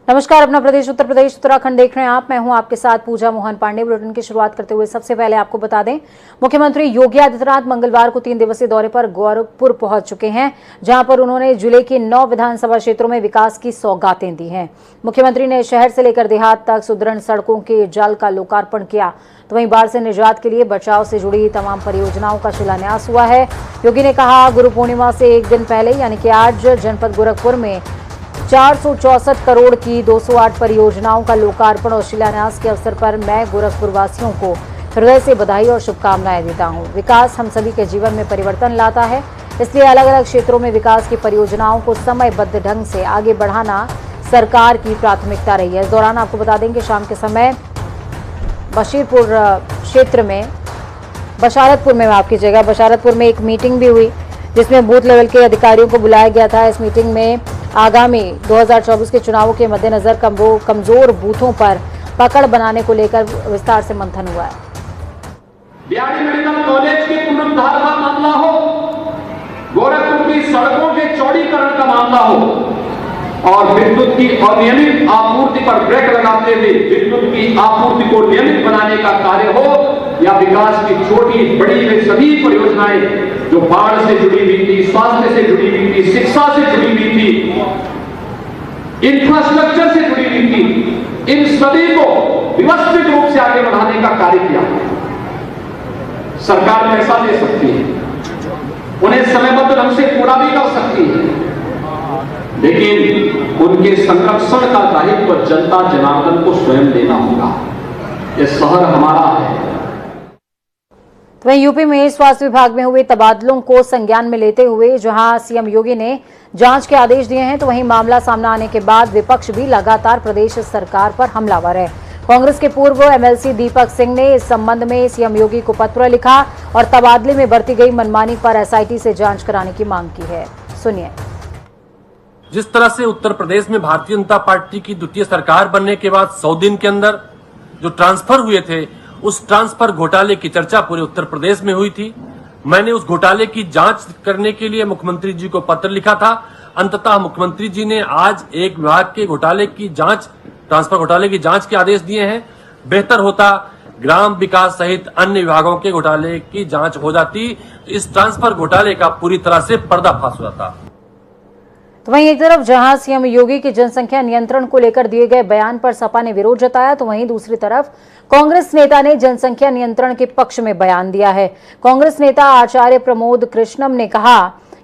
नमस्कार, अपना प्रदेश उत्तर प्रदेश उत्तराखंड देख रहे हैं आप। मैं हूं आपके साथ पूजा मोहन पांडे। बुलेटिन की शुरुआत करते हुए सबसे पहले आपको बता दें, मुख्यमंत्री योगी आदित्यनाथ मंगलवार को 3 दिवसीय दौरे पर गोरखपुर पहुंच चुके हैं, जहां पर उन्होंने जिले के 9 विधानसभा क्षेत्रों में विकास की सौगातें दी हैं। मुख्यमंत्री ने शहर से लेकर देहात तक सुदृढ़ सड़कों के जाल का लोकार्पण किया, तो वहीं बाढ़ से निजात के लिए बचाव से जुड़ी तमाम परियोजनाओं का शिलान्यास हुआ है। योगी ने कहा, गुरु पूर्णिमा से एक दिन पहले यानी कि आज जनपद गोरखपुर में 464 करोड़ की 208 परियोजनाओं का लोकार्पण और शिलान्यास के अवसर पर मैं गोरखपुर वासियों को हृदय से बधाई और शुभकामनाएं देता हूं। विकास हम सभी के जीवन में परिवर्तन लाता है, इसलिए अलग अलग क्षेत्रों में विकास की परियोजनाओं को समयबद्ध ढंग से आगे बढ़ाना सरकार की प्राथमिकता रही है। इस दौरान आपको बता दें कि शाम के समय बशीरपुर क्षेत्र में बशारतपुर में एक मीटिंग भी हुई, जिसमें बूथ लेवल के अधिकारियों को बुलाया गया था। इस मीटिंग में आगामी 2024 के चुनावों के मद्देनजर कमजोर बूथों पर पकड़ बनाने को लेकर विस्तार से मंथन हुआ है। बीआरडी मेडिकल कॉलेज के पुनरुद्धार का मामला हो, गोरखपुर की सड़कों के चौड़ीकरण का मामला हो और विद्युत की अनियमित आपूर्ति पर ब्रेक लगाते हुए विद्युत की आपूर्ति को नियमित बनाने का कार्य हो, या विकास की छोटी बड़ी वे सभी परियोजनाएं जो बाढ़ से जुड़ी हुई थी, स्वास्थ्य से जुड़ी हुई थी, शिक्षा से जुड़ी हुई थी, इंफ्रास्ट्रक्चर से जुड़ी हुई थी, इन सभी को व्यवस्थित रूप से आगे बढ़ाने का कार्य किया। सरकार पैसा दे सकती है, उन्हें समयबद्ध ढंग से पूरा भी कर सकती है, लेकिन उनके संरक्षण का दायित्व जनता जनार्दन को स्वयं लेना होगा। यह शहर हमारा है। तो वहीं यूपी में स्वास्थ्य विभाग में हुए तबादलों को संज्ञान में लेते हुए जहां सीएम योगी ने जांच के आदेश दिए हैं, तो वहीं मामला सामने आने के बाद विपक्ष भी लगातार प्रदेश सरकार पर हमलावर है। कांग्रेस के पूर्व एमएलसी दीपक सिंह ने इस संबंध में सीएम योगी को पत्र लिखा और तबादले में बरती गई मनमानी पर एसआईटी से जांच कराने की मांग की है। सुनिए। जिस तरह से उत्तर प्रदेश में भारतीय जनता पार्टी की द्वितीय सरकार बनने के बाद 100 दिन के अंदर जो ट्रांसफर हुए थे, उस ट्रांसफर घोटाले की चर्चा पूरे उत्तर प्रदेश में हुई थी। मैंने उस घोटाले की जांच करने के लिए मुख्यमंत्री जी को पत्र लिखा था। अंततः मुख्यमंत्री जी ने आज एक विभाग के घोटाले की जांच, ट्रांसफर घोटाले की जांच के आदेश दिए हैं। बेहतर होता ग्राम विकास सहित अन्य विभागों के घोटाले की जांच हो जाती, तो इस ट्रांसफर घोटाले का पूरी तरह से पर्दाफाश हो जाता। तो वहीं एक तरफ जहां सीएम योगी की जनसंख्या नियंत्रण को लेकर दिए गए बयान पर सपा ने विरोध जताया, तो वहीं दूसरी तरफ कांग्रेस नेता ने जनसंख्या नियंत्रण के पक्ष में बयान दिया है। कांग्रेस नेता आचार्य प्रमोद कृष्णम ने कहा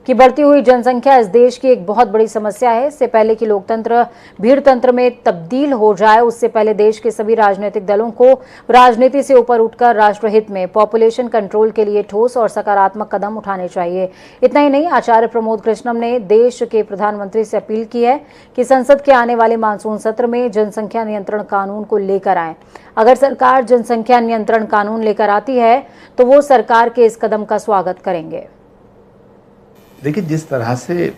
कि बढ़ती हुई जनसंख्या इस देश की एक बहुत बड़ी समस्या है। इससे पहले कि लोकतंत्र भीड़ तंत्र में तब्दील हो जाए, उससे पहले देश के सभी राजनीतिक दलों को राजनीति से ऊपर उठकर राष्ट्रहित में पॉपुलेशन कंट्रोल के लिए ठोस और सकारात्मक कदम उठाने चाहिए। इतना ही नहीं, आचार्य प्रमोद कृष्णम ने देश के प्रधानमंत्री से अपील की है कि संसद के आने वाले मानसून सत्र में जनसंख्या नियंत्रण कानून को लेकर आए। अगर सरकार जनसंख्या नियंत्रण कानून लेकर आती है तो वो सरकार के इस कदम का स्वागत करेंगे। देखिए, जिस तरह से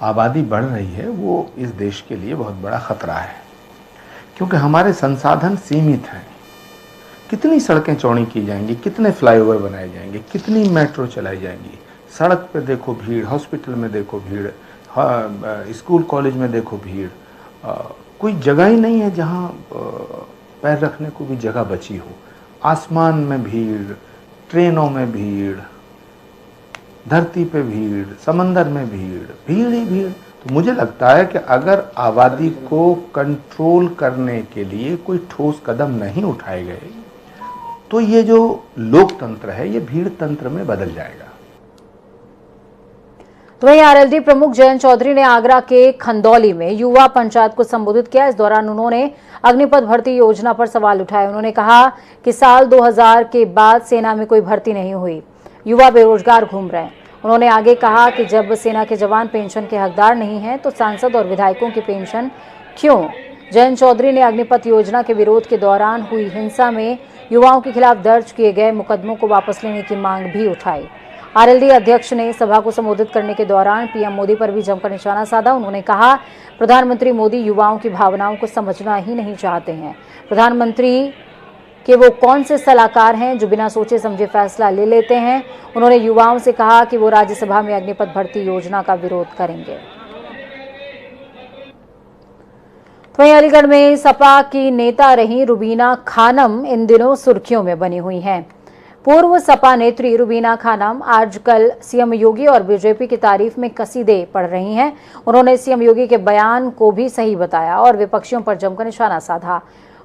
आबादी बढ़ रही है वो इस देश के लिए बहुत बड़ा खतरा है, क्योंकि हमारे संसाधन सीमित हैं। कितनी सड़कें चौड़ी की जाएंगी, कितने फ्लाईओवर बनाए जाएंगे, कितनी मेट्रो चलाई जाएंगी। सड़क पे देखो भीड़, हॉस्पिटल में देखो भीड़, स्कूल कॉलेज में देखो भीड़। कोई जगह ही नहीं है जहाँ पैर रखने को भी जगह बची हो। आसमान में भीड़, ट्रेनों में भीड़, धरती पे भीड़, समंदर में भीड़, भीड़ ही भीड़। तो मुझे लगता है कि अगर आबादी को कंट्रोल करने के लिए कोई ठोस कदम नहीं उठाए गए तो ये जो लोकतंत्र है ये भीड़ तंत्र में बदल जाएगा। तो वहीं आरएलडी प्रमुख जयंत चौधरी ने आगरा के खंदौली में युवा पंचायत को संबोधित किया। इस दौरान उन्होंने अग्निपथ भर्ती योजना पर सवाल उठाए। उन्होंने कहा कि साल 2000 के बाद सेना में कोई भर्ती नहीं हुई, युवा बेरोजगार घूम रहे हैं। उन्होंने आगे कहा कि जब सेना के जवान पेंशन के हकदार नहीं हैं तो सांसद और विधायकों की पेंशन क्यों। जयंत चौधरी ने अग्निपथ योजना के विरोध के दौरान हुई हिंसा में युवाओं के खिलाफ दर्ज किए गए मुकदमों को वापस लेने की मांग भी उठाई। आरएलडी अध्यक्ष ने सभा को संबोधित करने के दौरान पीएम मोदी पर भी जमकर निशाना साधा। उन्होंने कहा, प्रधानमंत्री मोदी युवाओं की भावनाओं को समझना ही नहीं चाहते हैं। प्रधानमंत्री कि वो कौन से सलाहकार हैं जो बिना सोचे समझे फैसला ले लेते हैं। उन्होंने युवाओं से कहा कि वो राज्यसभा में अग्निपथ भर्ती योजना का विरोध करेंगे। वहीं अलीगढ़ में सपा की नेता रही रुबीना खानम इन दिनों सुर्खियों में बनी हुई हैं। पूर्व सपा नेत्री रुबीना खानम आजकल सीएम योगी और बीजेपी की तारीफ में कसीदे पढ़ रही हैं। उन्होंने सीएम योगी के बयान को भी सही बताया और विपक्षियों पर जमकर निशाना साधा।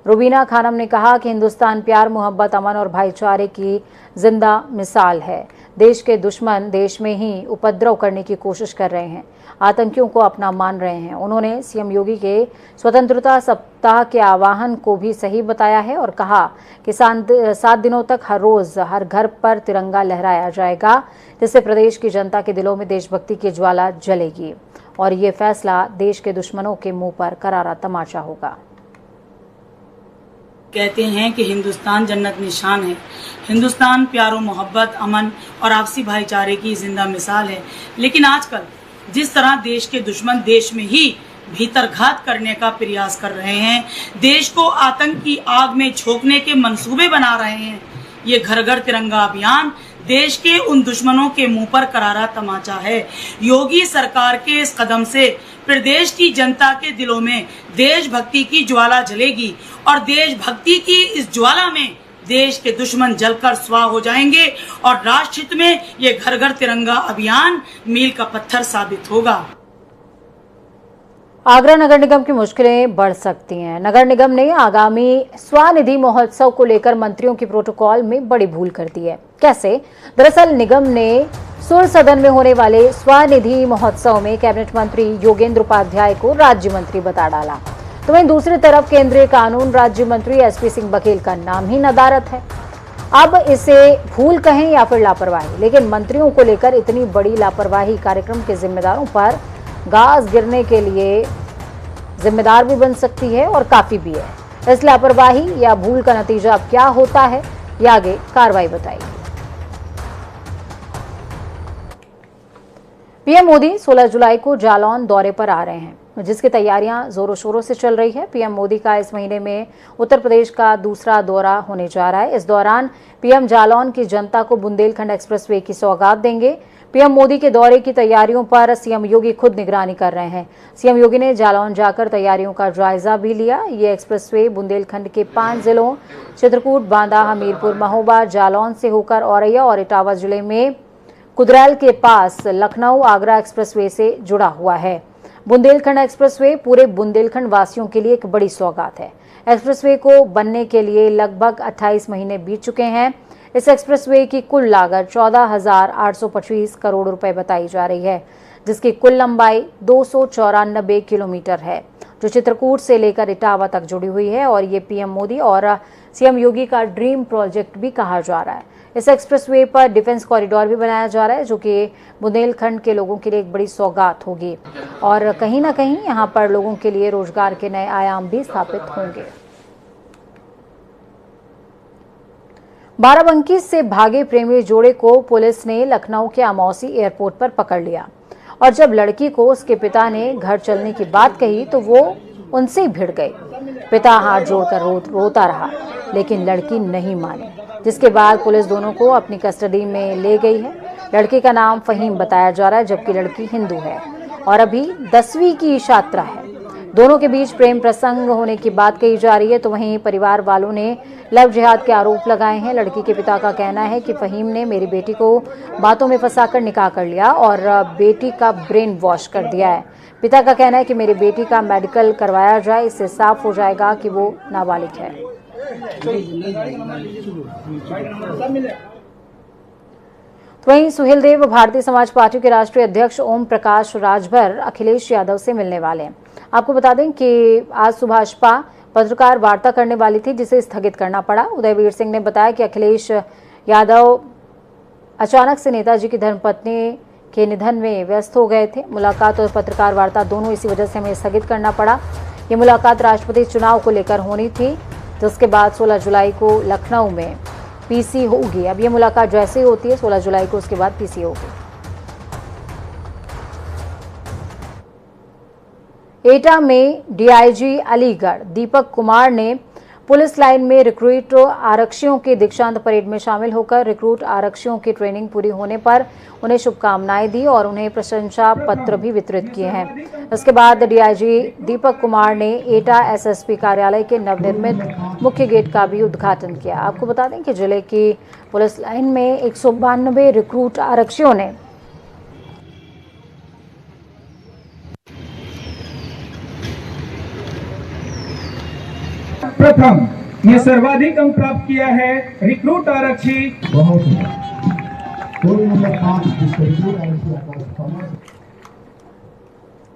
रुबीना खानम ने कहा कि हिंदुस्तान प्यार, मोहब्बत, अमन और भाईचारे की जिंदा मिसाल है। देश के दुश्मन देश में ही उपद्रव करने की कोशिश कर रहे हैं, आतंकियों को अपना मान रहे हैं। उन्होंने सीएम योगी के स्वतंत्रता सप्ताह के आह्वान को भी सही बताया है और कहा कि 7 दिनों तक हर रोज हर घर पर तिरंगा लहराया जाएगा, जिससे प्रदेश की जनता के दिलों में देशभक्ति की ज्वाला जलेगी और ये फैसला देश के दुश्मनों के मुंह पर करारा तमाचा होगा। कहते हैं कि हिंदुस्तान जन्नत निशान है। हिंदुस्तान प्यारो, मोहब्बत, अमन और आपसी भाईचारे की जिंदा मिसाल है। लेकिन आजकल जिस तरह देश के दुश्मन देश में ही भीतरघात करने का प्रयास कर रहे हैं, देश को आतंक की आग में झोंकने के मंसूबे बना रहे हैं, ये घर घर तिरंगा अभियान देश के उन दुश्मनों के मुंह पर करारा तमाचा है। योगी सरकार के इस कदम से प्रदेश की जनता के दिलों में देशभक्ति की ज्वाला जलेगी और देशभक्ति की इस ज्वाला में देश के दुश्मन जलकर स्वाह हो जाएंगे और राष्ट्र हित में ये घर घर तिरंगा अभियान मील का पत्थर साबित होगा। आगरा नगर निगम की मुश्किलें बढ़ सकती हैं। नगर निगम ने आगामी स्वनिधि महोत्सव को लेकर मंत्रियों की प्रोटोकॉल में बड़ी भूल कर दी है। कैसे? दरअसल निगम ने सुर सदन में होने वाले स्वनिधि महोत्सव में कैबिनेट मंत्री योगेंद्र उपाध्याय को राज्य मंत्री बता डाला। तो वहीं दूसरी तरफ केंद्रीय कानून राज्य मंत्री एसपी सिंह बघेल का नाम ही नदारत है। अब इसे भूल कहें या फिर लापरवाही, लेकिन मंत्रियों को लेकर इतनी बड़ी लापरवाही कार्यक्रम के जिम्मेदारों पर गाज गिरने के लिए जिम्मेदार भी बन सकती है और काफी भी है। इस लापरवाही या भूल का नतीजा अब क्या होता है, ये आगे कार्रवाई बताएगी। पीएम मोदी 16 जुलाई को जालौन दौरे पर आ रहे हैं, जिसकी तैयारियां जोरों शोरों से चल रही है। पीएम मोदी का इस महीने में उत्तर प्रदेश का दूसरा दौरा होने जा रहा है। इस दौरान पीएम जालौन की जनता को बुंदेलखंड एक्सप्रेसवे की सौगात देंगे। पीएम मोदी के दौरे की तैयारियों पर सीएम योगी खुद निगरानी कर रहे हैं। सीएम योगी ने जालौन जाकर तैयारियों का जायजा भी लिया। ये एक्सप्रेसवे बुंदेलखंड के 5 जिलों चित्रकूट, बांदा, हमीरपुर, महोबा, जालौन से होकर औरैया और इटावा जिले में कुदरैल के पास लखनऊ आगरा एक्सप्रेसवे से जुड़ा हुआ है। बुंदेलखंड एक्सप्रेसवे पूरे बुंदेलखंड वासियों के लिए एक बड़ी सौगात है। एक्सप्रेसवे को बनने के लिए लगभग 28 महीने बीत चुके हैं। इस एक्सप्रेसवे की कुल लागत 14,825 करोड़ रुपए बताई जा रही है, जिसकी कुल लंबाई 294 किलोमीटर है, जो चित्रकूट से लेकर इटावा तक जुड़ी हुई है और ये पीएम मोदी और सीएम योगी का ड्रीम प्रोजेक्ट भी कहा जा रहा है। इस एक्सप्रेसवे पर डिफेंस कॉरिडोर भी बनाया जा रहा है, जो कि बुंदेलखंड के लोगों के लिए एक बड़ी सौगात होगी और कहीं ना कहीं यहाँ पर लोगों के लिए रोजगार के नए आयाम भी स्थापित होंगे। बाराबंकी से भागे प्रेमी जोड़े को पुलिस ने लखनऊ के अमौसी एयरपोर्ट पर पकड़ लिया और जब लड़की को उसके पिता ने घर चलने की बात कही तो वो उनसे ही भिड़ गई। पिता हाथ जोड़कर रोता रहा, लेकिन लड़की नहीं मानी, जिसके बाद पुलिस दोनों को अपनी कस्टडी में ले गई है। लड़के का नाम फहीम बताया जा रहा है, जबकि लड़की हिंदू है और अभी 10वीं की छात्रा है। दोनों के बीच प्रेम प्रसंग होने की बात कही जा रही है। तो वहीं परिवार वालों ने लव जिहाद के आरोप लगाए हैं। लड़की के पिता का कहना है कि फहीम ने मेरी बेटी को बातों में फंसाकर निकाह कर लिया और बेटी का ब्रेन वॉश कर दिया है। पिता का कहना है कि मेरी बेटी का मेडिकल करवाया जाए, इससे साफ हो जाएगा कि वो नाबालिग है। वहीं सुहेलदेव भारतीय समाज पार्टी के राष्ट्रीय अध्यक्ष ओम प्रकाश राजभर अखिलेश यादव से मिलने वाले हैं। आपको बता दें कि आज सुभाषपा पत्रकार वार्ता करने वाली थी, जिसे स्थगित करना पड़ा। उदयवीर सिंह ने बताया कि अखिलेश यादव अचानक से नेताजी की धर्मपत्नी के निधन में व्यस्त हो गए थे। मुलाकात और पत्रकार वार्ता दोनों इसी वजह से हमें स्थगित करना पड़ा। ये मुलाकात राष्ट्रपति चुनाव को लेकर होनी थी, जिसके बाद 16 जुलाई को लखनऊ में पीसी होगी। अब ये मुलाकात जैसे ही होती है 16 जुलाई को, उसके बाद पीसी होगी। एटा में डीआईजी अलीगढ़ दीपक कुमार ने पुलिस लाइन में रिक्रूट आरक्षियों के दीक्षांत परेड में शामिल होकर रिक्रूट आरक्षियों की ट्रेनिंग पूरी होने पर उन्हें शुभकामनाएं दी और उन्हें प्रशंसा पत्र भी वितरित किए हैं। इसके बाद डीआईजी दीपक कुमार ने एटा एसएसपी कार्यालय के नवनिर्मित मुख्य गेट का भी उद्घाटन किया। आपको बता दें कि जिले की पुलिस लाइन में 192 रिक्रूट आरक्षियों ने प्रथम ये सर्वाधिक अंक प्राप्त किया है रिक्रूट आरक्षी।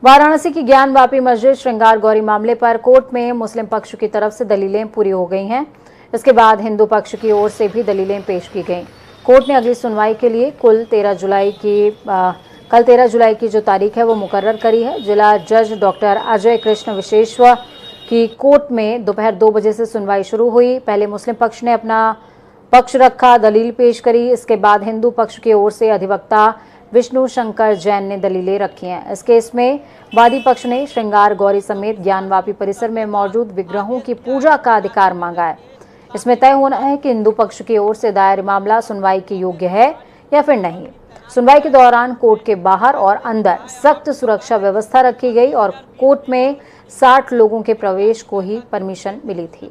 वाराणसी की ज्ञानवापी मस्जिद श्रृंगार गौरी मामले पर कोर्ट में मुस्लिम पक्ष की तरफ से दलीलें पूरी हो गई हैं। इसके बाद हिंदू पक्ष की ओर से भी दलीलें पेश की गईं। कोर्ट ने अगली सुनवाई के लिए कल 13 जुलाई की जो तारीख है वो मुकर्रर करी है। जिला जज डॉक्टर अजय कृष्ण विशेश्वर की कोर्ट में दोपहर 2 बजे से सुनवाई शुरू हुई। पहले मुस्लिम पक्ष ने अपना पक्ष रखा, दलील पेश करी। इसके बाद हिंदू पक्ष की ओर से अधिवक्ता विष्णु शंकर जैन ने दलीलें रखी हैं। इस केस में वादी पक्ष ने श्रृंगार गौरी समेत ज्ञानवापी परिसर में मौजूद विग्रहों की पूजा का अधिकार मांगा है। इसमें तय होना है कि हिंदू पक्ष की ओर से दायर मामला सुनवाई के योग्य है या फिर नहीं। सुनवाई के दौरान कोर्ट के बाहर और अंदर सख्त सुरक्षा व्यवस्था रखी गई और कोर्ट में 60 लोगों के प्रवेश को ही परमिशन मिली थी।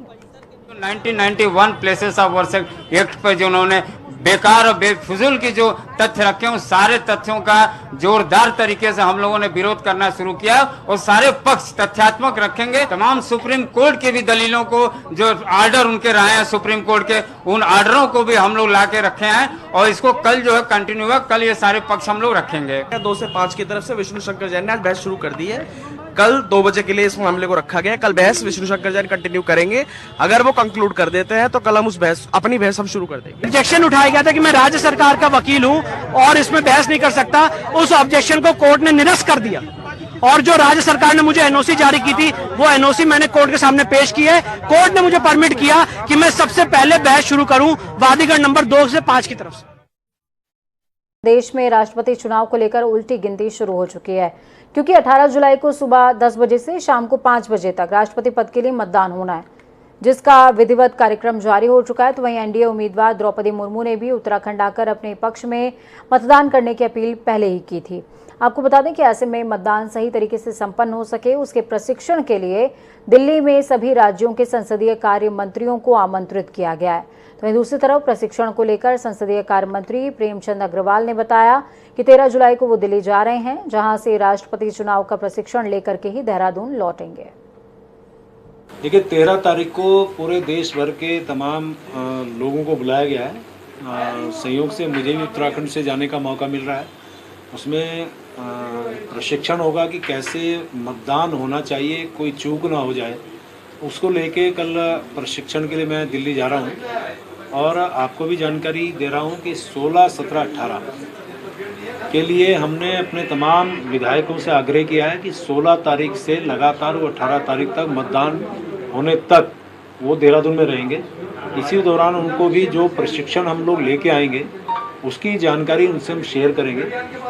1991 प्लेसेस ऑफ वर्शिप एक्ट पर जो उन्होंने बेकार और बेफिजूल की जो तथ्य रखे उन सारे तथ्यों का जोरदार तरीके से हम लोगों ने विरोध करना शुरू किया और सारे पक्ष तथ्यात्मक रखेंगे। तमाम सुप्रीम कोर्ट की भी दलीलों को, जो आर्डर उनके रहे हैं सुप्रीम कोर्ट के, उन आर्डरों को भी हम लोग ला के रखे हैं और इसको कल जो है कंटिन्यू है, कल ये सारे पक्ष हम लोग रखेंगे। 2 से 5 की तरफ से विष्णु शंकर जैन ने आज बहस शुरू कर दी है। कल 2 बजे के लिए इस मामले को रखा गया। कल बहस विष्णु शंकर जैन कंटिन्यू करेंगे। अगर वो कंक्लूड कर देते हैं तो कल हम अपनी बहस हम शुरू कर देंगे। ऑब्जेक्शन उठाया गया था कि मैं राज्य सरकार का वकील हूं और इसमें बहस नहीं कर सकता। उस ऑब्जेक्शन को कोर्ट ने निरस्त कर दिया और जो राज्य सरकार ने मुझे एनओसी जारी की थी वो एनओसी मैंने कोर्ट के सामने पेश की है। कोर्ट ने मुझे परमिट किया कि मैं सबसे पहले बहस शुरू करूं वादीगढ़ नंबर 2 से 5 की तरफ से। देश में राष्ट्रपति चुनाव को लेकर उल्टी गिनती शुरू हो चुकी है, क्योंकि 18 जुलाई को सुबह 10 बजे से शाम को 5 बजे तक राष्ट्रपति पद के लिए मतदान होना है, जिसका विधिवत कार्यक्रम जारी हो चुका है। तो वहीं एनडीए उम्मीदवार द्रौपदी मुर्मू ने भी उत्तराखंड आकर अपने पक्ष में मतदान करने की अपील पहले ही की थी। आपको बता दें कि ऐसे में मतदान सही तरीके से संपन्न हो सके, उसके प्रशिक्षण के लिए दिल्ली में सभी राज्यों के संसदीय कार्य मंत्रियों को आमंत्रित किया गया है। तो दूसरी तरफ प्रशिक्षण को लेकर संसदीय कार्य मंत्री प्रेमचंद अग्रवाल ने बताया कि 13 जुलाई को वो दिल्ली जा रहे हैं, जहां से राष्ट्रपति चुनाव का प्रशिक्षण लेकर के ही देहरादून लौटेंगे। देखिए, 13 तारीख को पूरे देश भर के तमाम लोगों को बुलाया गया है। संयोग से मुझे भी उत्तराखंड से जाने का मौका मिल रहा है। उसमें प्रशिक्षण होगा कि कैसे मतदान होना चाहिए, कोई चूक ना हो जाए। उसको लेके कल प्रशिक्षण के लिए मैं दिल्ली जा रहा हूँ और आपको भी जानकारी दे रहा हूँ कि 16, 17, 18 के लिए हमने अपने तमाम विधायकों से आग्रह किया है कि 16 तारीख से लगातार वो 18 तारीख तक मतदान होने तक वो देहरादून में रहेंगे। इसी दौरान उनको भी जो प्रशिक्षण हम लोग लेके आएंगे उसकी जानकारी उनसे हम शेयर करेंगे,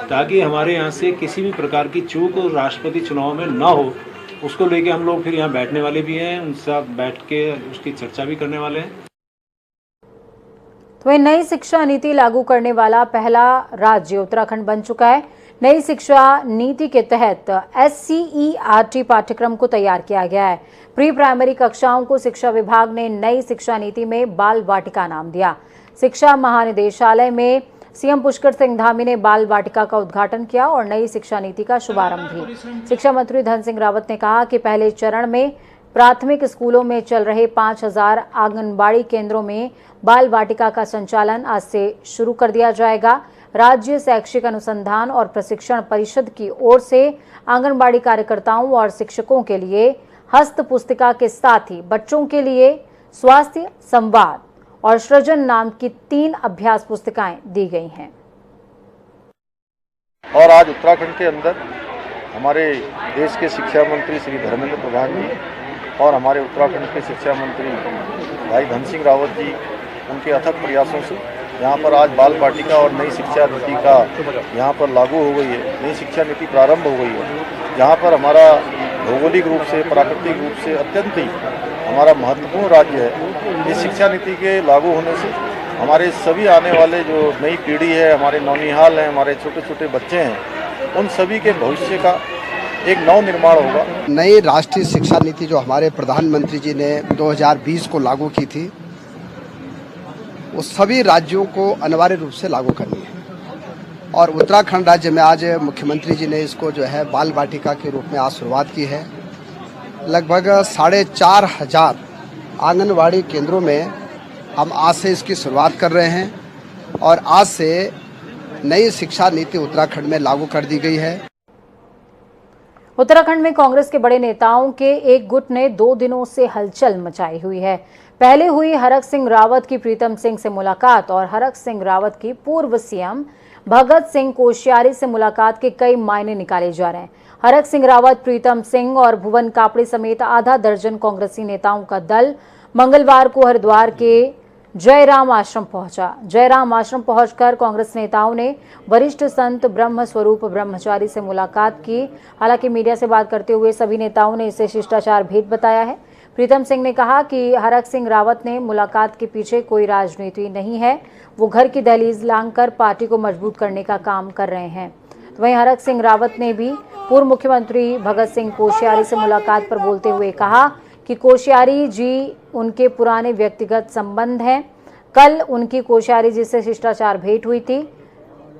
ताकि हमारे यहाँ से किसी भी प्रकार की चूक राष्ट्रपति चुनाव में ना हो। उसको लेके हम लोग फिर यहाँ बैठने वाले भी हैं, उनसे साथ बैठ के उसकी चर्चा भी करने वाले हैं। तो नई शिक्षा नीति लागू करने वाला पहला राज्य उत्तराखंड बन चुका है। नई शिक्षा नीति के तहत SCERT पाठ्यक्रम को तैयार किया गया है। प्री प्राइमरी कक्षाओं को शिक्षा विभाग ने नई शिक्षा नीति में बाल वाटिका नाम दिया। शिक्षा महानिदेशालय में सीएम पुष्कर सिंह धामी ने बाल वाटिका का उद्घाटन किया और नई शिक्षा नीति का शुभारंभ भी। शिक्षा मंत्री धन सिंह रावत ने कहा कि पहले चरण में प्राथमिक स्कूलों में चल रहे 5000 आंगनबाड़ी केंद्रों में बाल वाटिका का संचालन आज से शुरू कर दिया जाएगा। राज्य शैक्षिक अनुसंधान और प्रशिक्षण परिषद की ओर से आंगनबाड़ी कार्यकर्ताओं और शिक्षकों के लिए हस्त पुस्तिका के साथ ही बच्चों के लिए स्वास्थ्य संवाद और सृजन नाम की 3 अभ्यास पुस्तिकाएं दी गई हैं। और आज उत्तराखंड के अंदर हमारे देश के शिक्षा मंत्री श्री धर्मेंद्र प्रधान जी और हमारे उत्तराखंड के शिक्षा मंत्री भाई धन सिंह रावत जी, उनके अथक प्रयासों से यहाँ पर आज बाल वाटिका और नई शिक्षा नीति का यहाँ पर लागू हो गई है। नई शिक्षा नीति प्रारंभ हो गई है, जहाँ पर हमारा भौगोलिक रूप से, प्राकृतिक रूप से अत्यंत ही हमारा महत्वपूर्ण राज्य है। इस शिक्षा नीति के लागू होने से हमारे सभी आने वाले जो नई पीढ़ी है, हमारे नौनिहाल हैं, हमारे छोटे छोटे बच्चे हैं, उन सभी के भविष्य का एक नव निर्माण होगा। नई राष्ट्रीय शिक्षा नीति जो हमारे प्रधानमंत्री जी ने 2020 को लागू की थी, वो सभी राज्यों को अनिवार्य रूप से लागू करनी है। और उत्तराखंड राज्य में आज मुख्यमंत्री जी ने इसको जो है बाल वाटिका के रूप में आज शुरुआत की है। लगभग 4,500 आंगनवाड़ी केंद्रों में हम आज से इसकी शुरुआत कर रहे हैं और आज से नई शिक्षा नीति उत्तराखंड में लागू कर दी गई है। उत्तराखंड में कांग्रेस के बड़े नेताओं के एक गुट ने 2 दिनों से हलचल मचाई हुई है। पहले हुई हरक सिंह रावत की प्रीतम सिंह से मुलाकात और हरक सिंह रावत की पूर्व सीएम भगत सिंह कोश्यारी से मुलाकात के कई मायने निकाले जा रहे हैं। हरक सिंह रावत, प्रीतम सिंह और भुवन कापड़ी समेत आधा दर्जन कांग्रेसी नेताओं का दल मंगलवार को हरिद्वार के जयराम आश्रम पहुंचा। जयराम आश्रम पहुंचकर कांग्रेस नेताओं ने वरिष्ठ संत ब्रह्म स्वरूप ब्रह्मचारी से मुलाकात की। हालांकि मीडिया से बात करते हुए सभी नेताओं ने इसे शिष्टाचार भेंट बताया है। प्रीतम सिंह ने कहा कि हरक सिंह रावत ने मुलाकात के पीछे कोई राजनीति नहीं है, वो घर की दहलीज लांघकर पार्टी को मजबूत करने का काम कर रहे हैं। तो वहीं हरक सिंह रावत ने भी पूर्व मुख्यमंत्री भगत सिंह कोश्यारी से मुलाकात पर बोलते हुए कहा कि कोश्यारी जी उनके पुराने व्यक्तिगत संबंध हैं। कल उनकी कोश्यारी जी से शिष्टाचार भेंट हुई थी,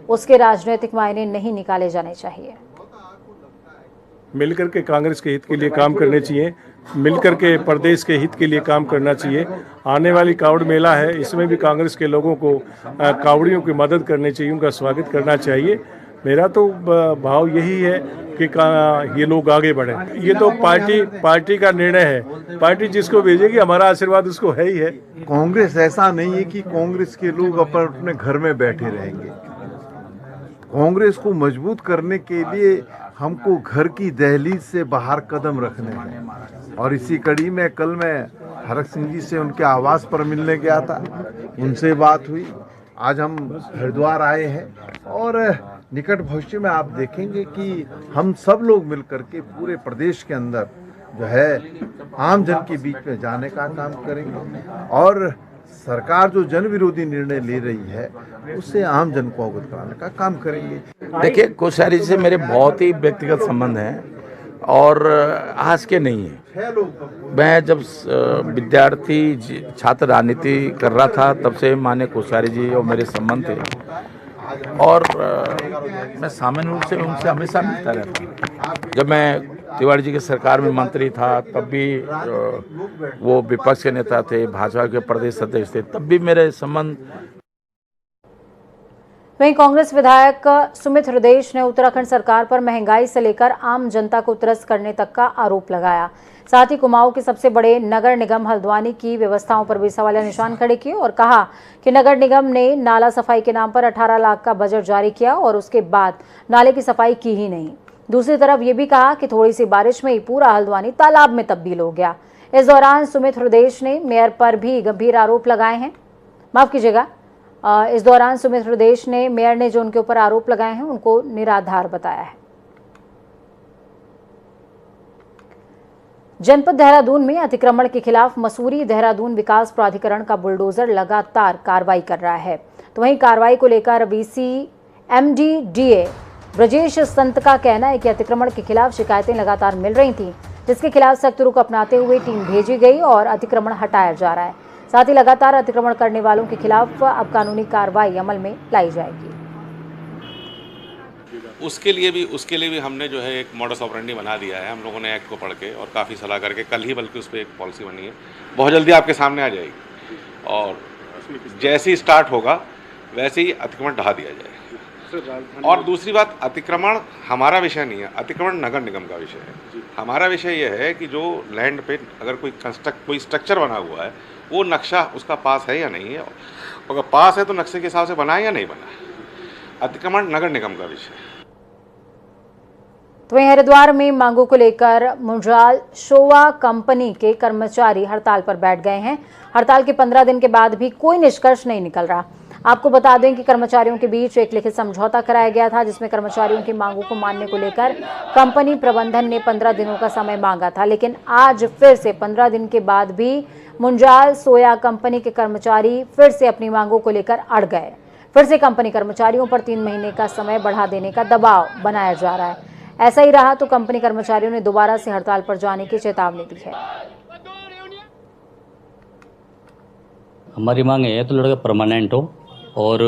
उसके राजनीतिक मायने नहीं निकाले जाने चाहिए। मिलकर के कांग्रेस के हित के लिए काम करने चाहिए, मिलकर के प्रदेश के हित के लिए काम करना चाहिए। आने वाली कावड़ मेला है, इसमें भी कांग्रेस के लोगों को कावड़ियों की मदद करनी चाहिए, उनका स्वागत करना चाहिए। मेरा तो भाव यही है कि ये लोग आगे बढ़े। ये तो पार्टी का निर्णय है, पार्टी जिसको भेजेगी हमारा आशीर्वाद उसको है ही है। कांग्रेस ऐसा नहीं है कि कांग्रेस के लोग अपने घर में बैठे रहेंगे। कांग्रेस को मजबूत करने के लिए हमको घर की दहलीज से बाहर कदम रखने हैं और इसी कड़ी में कल मैं हरक सिंह जी से उनके आवास पर मिलने गया था, उनसे बात हुई। आज हम हरिद्वार आए हैं और निकट भविष्य में आप देखेंगे कि हम सब लोग मिलकर के पूरे प्रदेश के अंदर जो है आम जन के बीच में जाने का काम करेंगे और सरकार जो जन विरोधी निर्णय ले रही है उससे आम जन को अवगत कराने का काम करेंगे। देखिए, कोश्यारी से मेरे बहुत ही व्यक्तिगत संबंध हैं और आज के नहीं है। मैं जब विद्यार्थी छात्र राजनीति कर रहा था तब से माननीय कोश्यारी जी और मेरे संबंध थे और मैं सामान्य रूप से उनसे हमेशा मिलता रहता। जब मैं तिवारी जी के सरकार में मंत्री था तब भी वो विपक्ष के नेता थे, भाजपा के प्रदेश अध्यक्ष थे, तब भी मेरे संबंध। वहीं कांग्रेस विधायक सुमित हृदयेश ने उत्तराखंड सरकार पर महंगाई से लेकर आम जनता को त्रस्त करने तक का आरोप लगाया। साथ ही कुमाऊं के सबसे बड़े नगर निगम हल्द्वानी की व्यवस्थाओं पर भी सवालिया निशान खड़े किए और कहा कि नगर निगम ने नाला सफाई के नाम पर 18 लाख का बजट जारी किया और उसके बाद नाले की सफाई की ही नहीं। दूसरी तरफ ये भी कहा कि थोड़ी सी बारिश में ही पूरा हल्द्वानी तालाब में तब्दील हो गया। इस दौरान सुमित हृदयेश ने मेयर पर भी गंभीर आरोप लगाए हैं। माफ कीजिएगा, इस दौरान सुमित हृदयेश ने मेयर ने जो उनके ऊपर आरोप लगाए हैं उनको निराधार बताया है। जनपद देहरादून में अतिक्रमण के खिलाफ मसूरी देहरादून विकास प्राधिकरण का बुलडोजर लगातार कार्रवाई कर रहा है। तो वहीं कार्रवाई को लेकर वीसी एमडीडीए ब्रजेश संत का कहना है कि अतिक्रमण के खिलाफ शिकायतें लगातार मिल रही थीं, जिसके खिलाफ सख्त रुख अपनाते हुए टीम भेजी गई और अतिक्रमण हटाया जा रहा है। साथ ही लगातार अतिक्रमण करने वालों के खिलाफ अब कानूनी कार्रवाई अमल में लाई जाएगी। उसके लिए भी हमने जो है एक मॉडस ऑपरेंडी बना दिया है। हम लोगों ने एक्ट को पढ़ के और काफ़ी सलाह करके कल ही बल्कि उस पर एक पॉलिसी बनी है, बहुत जल्दी आपके सामने आ जाएगी और जैसे ही स्टार्ट होगा वैसे ही अतिक्रमण ढहा दिया जाएगा। और दूसरी बात, अतिक्रमण हमारा विषय नहीं है, अतिक्रमण नगर निगम का विषय है। हमारा विषय यह है कि जो लैंड पे अगर कोई स्ट्रक्चर बना हुआ है वो नक्शा उसका पास है या नहीं है, अगर पास है तो नक्शे के हिसाब से बना है या नहीं बना। अतिक्रमण नगर निगम का विषय है। तो वहीं हरिद्वार में मांगों को लेकर मुंजाल शोवा कंपनी के कर्मचारी हड़ताल पर बैठ गए हैं। हड़ताल के 15 दिन के बाद भी कोई निष्कर्ष नहीं निकल रहा। आपको बता दें कि कर्मचारियों के बीच एक लिखित समझौता कराया गया था, जिसमें कर्मचारियों की मांगों को मानने को लेकर कंपनी प्रबंधन ने 15 दिनों का समय मांगा था, लेकिन आज फिर से 15 दिन के बाद भी मुंजाल सोया कंपनी के कर्मचारी फिर से अपनी मांगों को लेकर अड़ गए। फिर से कंपनी कर्मचारियों पर 3 महीने का समय बढ़ा देने का दबाव बनाया जा रहा है। ऐसा ही रहा तो कंपनी कर्मचारियों ने दोबारा से हड़ताल पर जाने की चेतावनी दी है। हमारी मांग है तो लड़का परमानेंट हो और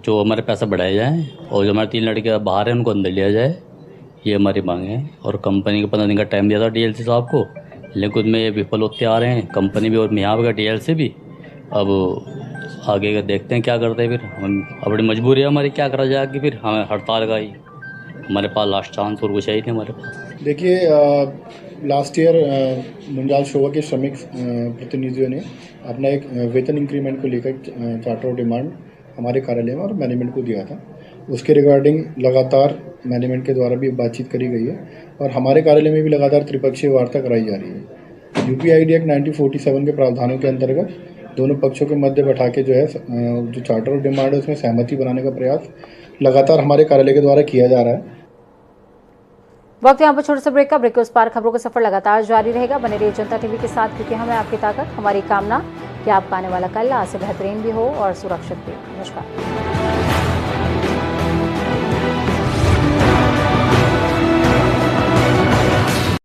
जो हमारे पैसा बढ़ाया जाए और जो हमारे 3 लड़के बाहर हैं उनको अंदर लिया जाए, ये हमारी मांग है। और कंपनी को 15 दिन का टाइम दिया था डीएलसी साहब को, लेकिन में ये विफल होते आ रहे हैं कंपनी भी और यहाँ का डीएलसी भी। अब आगे का देखते हैं क्या करते हैं, फिर हम अपनी मजबूरी है हमारी, क्या करा जाए कि फिर हमें हड़ताल का ही हमारे पास लास्ट चांस और कुछ है ही नहीं हमारे पास। देखिए, लास्ट ईयर मुंजाल शोवा के श्रमिक प्रतिनिधियों ने अपना एक वेतन इंक्रीमेंट को लेकर चार्टर ऑफ डिमांड हमारे कार्यालय में और मैनेजमेंट को दिया था। उसके रिगार्डिंग लगातार मैनेजमेंट के द्वारा भी बातचीत करी गई है और हमारे कार्यालय में भी लगातार त्रिपक्षीय वार्ता कराई जा रही है। यूपीआईडी एक्ट 1947 के प्रावधानों के अंतर्गत दोनों पक्षों के मध्य बैठा के जो चार्टर ऑफ डिमांड है उसमें सहमति बनाने का प्रयास लगातार हमारे कार्यालय के द्वारा किया जा रहा है। वक्त यहाँ पर छोटे से ब्रेक का। ब्रेक के उस पार खबरों का सफर लगातार जारी रहेगा। बने रहिए जनता टीवी के साथ, क्योंकि हमें आपकी ताकत, हमारी कामना कि आपका आने वाला कल आज से बेहतरीन भी हो और सुरक्षित भी। नमस्कार।